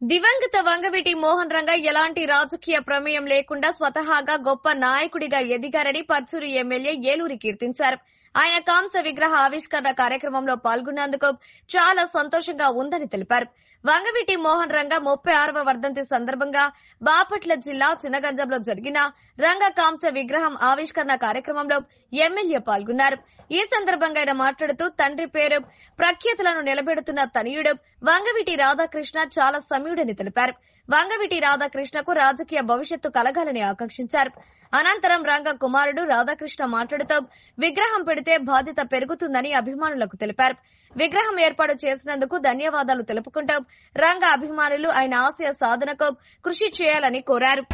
దివంగత వంగవీటి మోహన్ రంగ ఎలాంటి రాజకీయ ప్రమేయం లేకుండా స్వతహాగా గొప్ప నాయకుడిగా ఎదిగారని పర్చూరు ఎమ్మెల్యే ఏలూరి కీర్తించారు. ఆయన కాంస్య విగ్రహ ఆవిష్కరణ కార్యక్రమంలో పాల్గొన్నందుకు చాలా సంతోషంగా ఉందని తెలిపారు. వంగవీటి మోహన్ రంగ 36వ వర్ధంతి సందర్భంగా బాపట్ల జిల్లా చినగంజంలో జరిగిన రంగ కాంస్య విగ్రహం ఆవిష్కరణ కార్యక్రమంలో ఎమ్మెల్యే పాల్గొన్నారు. ఈ సందర్భంగా ఆయన మాట్లాడుతూ తండ్రి పేరు ప్రఖ్యాతులను నిలబెడుతున్న తనయుడు వంగవీటి రాధాకృష్ణ చాలా సమయుడని తెలిపారు. వంగవీటి రాధాకృష్ణకు రాజకీయ భవిష్యత్తు కలగాలని ఆకాంక్షించారు. అనంతరం రంగ కుమారుడు రాధాకృష్ణ మాట్లాడుతూ విగ్రహం పెడితే బాధ్యత పెరుగుతుందని అభిమానులకు తెలిపారు. విగ్రహం ఏర్పాటు చేసినందుకు ధన్యవాదాలు తెలుపుకుంటూ రంగ అభిమానులు ఆయన ఆశయ సాధనకు కృషి చేయాలని కోరారు.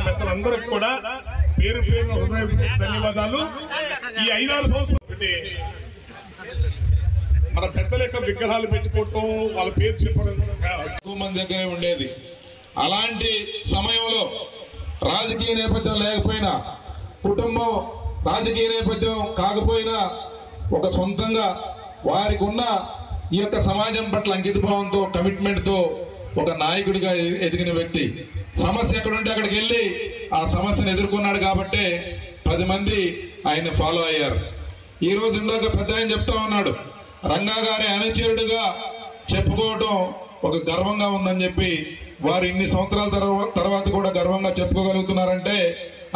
పెద్దలందరికి కూడా పేరు పేరు హృదయ ధన్యవాదాలు. ఈ 5-6 సంవత్సరాలు మన పెద్దల యొక్క విగ్రహాలు పెట్టుకోవటం, వాళ్ళ పేరు చెప్పడం ఎక్కువ మంది దగ్గరే ఉండేది. అలాంటి సమయంలో రాజకీయ నేపథ్యం లేకపోయినా, కుటుంబం రాజకీయ నేపథ్యం కాకపోయినా, ఒక సొంతంగా వారికి ఉన్న ఈ యొక్క సమాజం పట్ల అంకితభావంతో, కమిట్మెంట్తో ఒక నాయకుడిగా ఎదిగిన వ్యక్తి. సమస్య ఎక్కడుంటే అక్కడికి వెళ్ళి ఆ సమస్యను ఎదుర్కొన్నాడు కాబట్టి 10 మంది ఆయన ఫాలో అయ్యారు. ఈ రోజు ఇందాక పెద్ద ఆయన చెప్తా ఉన్నాడు, రంగా గారి అనుచరుడిగా చెప్పుకోవటం ఒక గర్వంగా ఉందని చెప్పి, వారు ఇన్ని సంవత్సరాల తర్వాత కూడా గర్వంగా చెప్పుకోగలుగుతున్నారంటే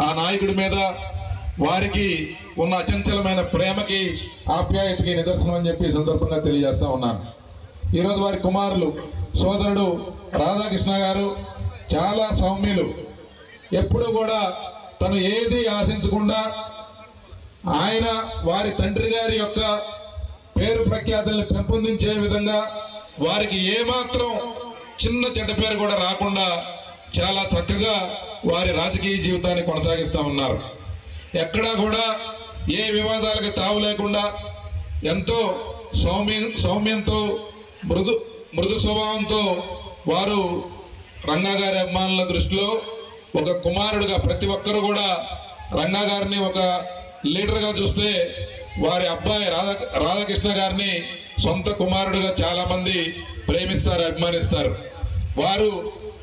ఆ నాయకుడి మీద వారికి ఉన్న అచంచలమైన ప్రేమకి, ఆప్యాయతకి నిదర్శనం అని చెప్పి సందర్భంగా తెలియజేస్తా ఉన్నాను. ఈరోజు వారి కుమారులు సోదరుడు రాధాకృష్ణ గారు చాలా సౌమ్యులు. ఎప్పుడు కూడా తను ఏది ఆశించకుండా ఆయన వారి తండ్రి గారి యొక్క పేరు ప్రఖ్యాతుల్ని పెంపొందించే విధంగా వారికి ఏమాత్రం చిన్న చెడ్డ పేరు కూడా రాకుండా చాలా చక్కగా వారి రాజకీయ జీవితాన్ని కొనసాగిస్తూ ఉన్నారు. ఎక్కడా కూడా ఏ వివాదాలకు తావు లేకుండా ఎంతో సౌమ్యంతో మృదు స్వభావంతో వారు రంగా గారి అభిమానుల దృష్టిలో ఒక కుమారుడుగా, ప్రతి ఒక్కరు కూడా రంగా గారిని ఒక లీడర్గా చూస్తే వారి అబ్బాయి రాధాకృష్ణ గారిని సొంత కుమారుడుగా చాలా మంది ప్రేమిస్తారు, అభిమానిస్తారు.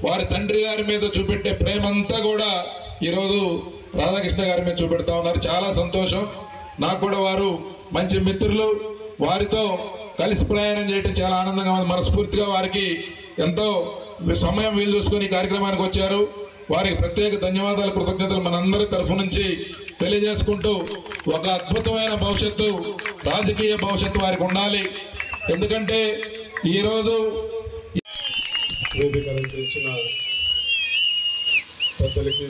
వారి తండ్రి గారి మీద చూపెట్టే ప్రేమంతా కూడా ఈరోజు రాధాకృష్ణ గారి మీద చూపెడతా ఉన్నారు. చాలా సంతోషం. నాకు కూడా వారు మంచి మిత్రులు. వారితో కలిసి ప్రయాణం చేయడం చాలా ఆనందంగా ఉంది. మనస్ఫూర్తిగా వారికి ఎంతో సమయం వీలు చూసుకొని కార్యక్రమానికి వచ్చారు. వారికి ప్రత్యేక ధన్యవాదాలు, కృతజ్ఞతలు మనందరి తరఫు నుంచి తెలియజేసుకుంటూ, ఒక అద్భుతమైన భవిష్యత్తు, రాజకీయ భవిష్యత్తు వారికి ఉండాలి. ఎందుకంటే ఈరోజు వేదిక అలంకరించిన పెద్దలకి,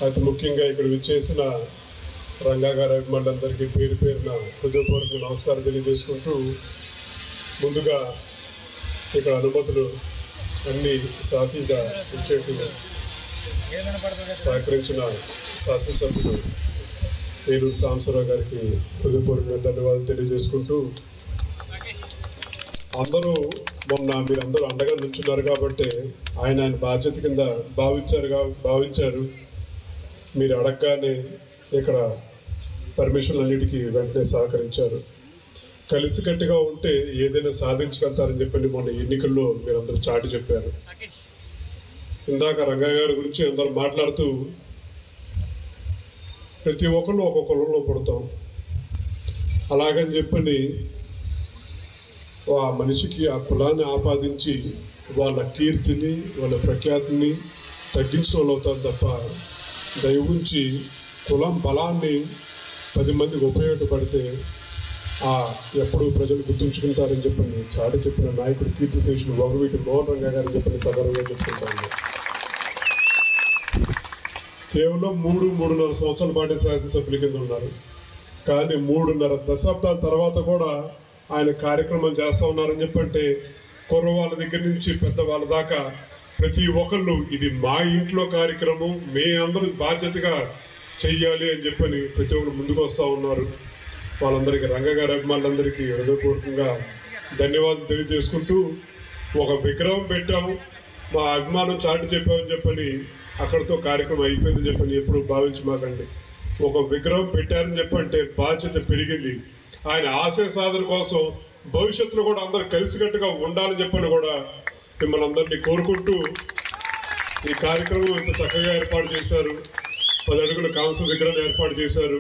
అతి ముఖ్యంగా ఇక్కడ విచ్చేసిన రంగా గారి అభిమానులందరికీ పేరు పేరున హృదయపూర్వక నమస్కారం తెలియజేసుకుంటూ, ముందుగా ఇక్కడ అనుమతులు అన్ని సాఫీగా ఇచ్చేట్టుగా సహకరించిన శాసనసభ్యులు ఏలూరు సాంబశివరావు గారికి హృదయపూర్వక ధన్యవాదాలు తెలియజేసుకుంటూ, అందరూ మీరందరూ అండగా నుంచున్నారు కాబట్టి ఆయన బాధ్యత కింద భావించారు. మీరు అడగగానే ఇక్కడ పర్మిషన్లు అన్నిటికీ వెంటనే సహకరించారు. కలిసికట్టుగా ఉంటే ఏదైనా సాధించగలుగుతారని చెప్పి మొన్న ఎన్నికల్లో మీరందరూ చాటి చెప్పారు. ఇందాక రంగా గారి గురించి అందరూ మాట్లాడుతూ, ప్రతి ఒక్కళ్ళు ఒక్కొక్క కులంలో పుడతాం. అలాగని చెప్పని ఆ మనిషికి ఆ కులాన్ని ఆపాదించి వాళ్ళ కీర్తిని, వాళ్ళ ప్రఖ్యాతిని తగ్గించడం వాళ్ళు అవుతారు తప్ప, దయవుంచి కులం బలాన్ని 10 మందికి ఉపయోగపడితే ఎప్పుడూ ప్రజలు గుర్తుంచుకుంటారని చెప్పని చాటి చెప్పిన నాయకుడు కీర్తిశేషులు వంగవీటి మోహన్ రంగా గారిని చెప్పని సగర్వంగా చెప్పుకుంటాను. కేవలం 3.5 సంవత్సరాల పాటు శాసనసభ్యుల కింద ఉన్నారు. కానీ 3.5 దశాబ్దాల తర్వాత కూడా ఆయన కార్యక్రమం చేస్తూ ఉన్నారని చెప్పంటే కుర్రవాళ్ళ దగ్గర నుంచి పెద్దవాళ్ళ దాకా ప్రతి ఒక్కళ్ళు ఇది మా ఇంట్లో కార్యక్రమం, మే అందరూ బాధ్యతగా చెయ్యాలి అని చెప్పని ప్రతి ఒక్కరు ముందుకు వస్తూ ఉన్నారు. వాళ్ళందరికీ రంగగారి అభిమానులందరికీ హృదయపూర్వకంగా ధన్యవాదాలు తెలియజేసుకుంటూ, ఒక విగ్రహం పెట్టాము, మా అభిమానం చాటి చెప్పామని చెప్పని అక్కడితో కార్యక్రమం అయిపోయిందని చెప్పని ఎప్పుడు భావించమాకండి. ఒక విగ్రహం పెట్టారని చెప్పంటే బాధ్యత పెరిగింది. ఆయన ఆశయ సాధన కోసం భవిష్యత్తులో కూడా అందరూ కలిసికట్టుగా ఉండాలని చెప్పని కూడా మిమ్మల్ని అందరినీ కోరుకుంటూ ఈ కార్యక్రమం ఇంత చక్కగా ఏర్పాటు చేశారు. 10 అడుగుల కాంస్య విగ్రహం ఏర్పాటు చేశారు.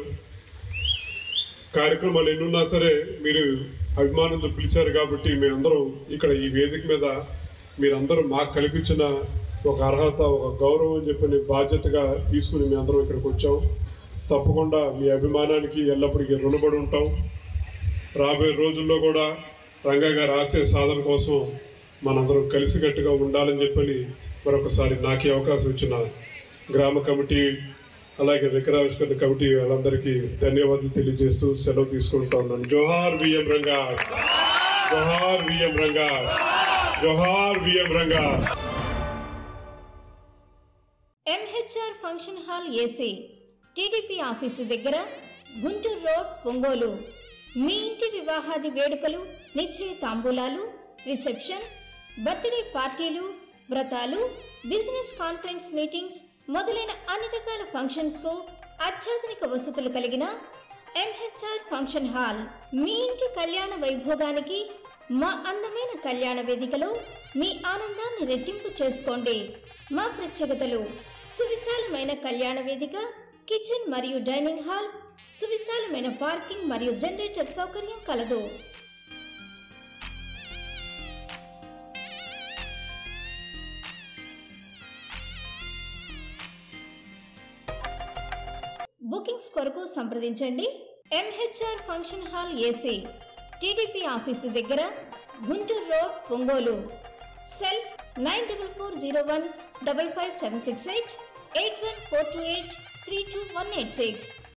కార్యక్రమాలు ఎన్నున్నా సరే మీరు అభిమానంతో పిలిచారు కాబట్టి మేమందరం ఇక్కడ ఈ వేదిక మీద మీరందరూ మాకు కల్పించిన ఒక అర్హత, ఒక గౌరవం అని చెప్పని బాధ్యతగా తీసుకుని మీ అందరం ఇక్కడికి వచ్చాం. తప్పకుండా మీ అభిమానానికి ఎల్లప్పటికీ రుణపడి ఉంటాం. రాబోయే రోజుల్లో కూడా రంగా గారి ఆశయ సాధన కోసం మనందరం కలిసికట్టుగా ఉండాలని చెప్పని మరొకసారి నాకు అవకాశం ఇచ్చిన గ్రామ కమిటీ అలాగే విగ్రహావిష్కరణ కమిటీ వాళ్ళందరికీ ధన్యవాదాలు తెలియజేస్తూ సెలవు తీసుకుంటా ఉన్నాను. జోహార్ విఎం రంగా, జోహార్ విఎం రంగా, జోహార్ VM Ranga. MHR function hall AC, TDP office దగ్గర, గుంటూరు రోడ్, ఒంగోలు. మీ ఇంటి వివాహాది వేడుకలు, నిశ్చయ తాంబూలాలు, రిసెప్షన్, బర్త్డే పార్టీలు, వ్రతాలు, బిజినెస్ కాన్ఫరెన్స్ మీటింగ్స్ మొదలైన అన్ని రకాల ఫంక్షన్స్ కు అత్యాధునిక వసతులు కలిగిన ఎంహెచ్ఆర్ ఫంక్షన్ హాల్ మీ ఇంటి కళ్యాణ వైభోగానికి మా అందమైన కళ్యాణ వేదికలో మీ ఆనందాన్ని రెట్టింపు చేసుకోండి. మా ప్రత్యేకతలు: సువిశాలమైన కళ్యాణ వేదిక, కిచెన్ మరియు డైనింగ్ హాల్, సువిశాలమైన పార్కింగ్ మరియు జనరేటర్ సౌకర్యం కలదు. బుకింగ్స్ కొరకు సంప్రదించండి. MHR function hall AC, TDP office దగ్గర, గుంటూరు రోడ్, ఒంగోలు. సెల్ 9440155768 8142832186.